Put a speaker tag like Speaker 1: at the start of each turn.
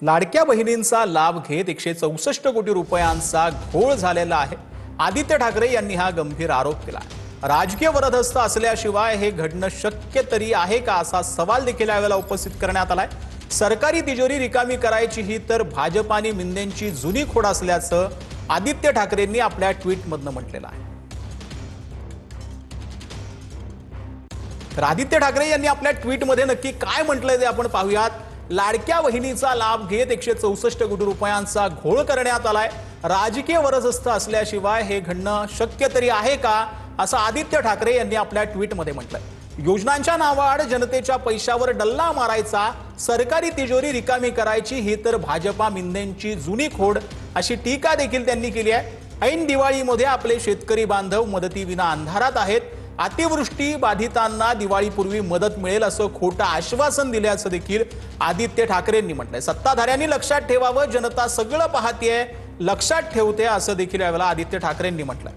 Speaker 1: लाडक्या बहिणींचा लाभ घेत 164 कोटी रुपयांचा घोळ झालेला आहे। आदित्य ठाकरे यांनी हा गंभीर आरोप केला। राजकीय वरदहस्त असल्याशिवाय हे घडणं शक्य तरी आहे का असा सवाल देखील यावेळेला उपस्थित करण्यात आलाय। सरकारी तिजोरी रिकामी करायची ही तर भाजप आणि मिंदेंची जुनी खोड असल्याचं आदित्य ठाकरेंनी आपल्या ट्विटमधनं म्हटलेलं आहे। तर आदित्य ठाकरे यांनी आपल्या ट्विटमध्ये नक्की काय म्हटलंय ते आपण पाहूयात। लाडक्या बहिणीचा लाभ घेत 164 कोटी रुपयांचा घोळ करण्यात आलाय। राजकीय वरदहस्त असल्याशिवाय हे घडणं शक्य तरी आहे का असं आदित्य ठाकरे यांनी आपल्या ट्विटमध्ये म्हटलंय। योजनांच्या नावाआड जनतेच्या पैशावर डल्ला मारायचा, सरकारी तिजोरी रिकामी करायची ही तर भाजपा मिंदेंची जुनी खोड अशी टीका देखील त्यांनी केली आहे। ऐन दिवाळीमध्ये आपले शेतकरी बांधव मदतीविना अंधारात आहेत। अतिवृष्टी बाधितांना दिवाळीपूर्वी मदत मिळेल असं खोटं आश्वासन दिल्याचं देखील आदित्य ठाकरेंनी म्हटलंय। सत्ताधाऱ्यांनी लक्षात ठेवावं, जनता सगळं पाहतेय, लक्षात ठेवते असं देखील यावेळेला आदित्य ठाकरेंनी म्हटलंय।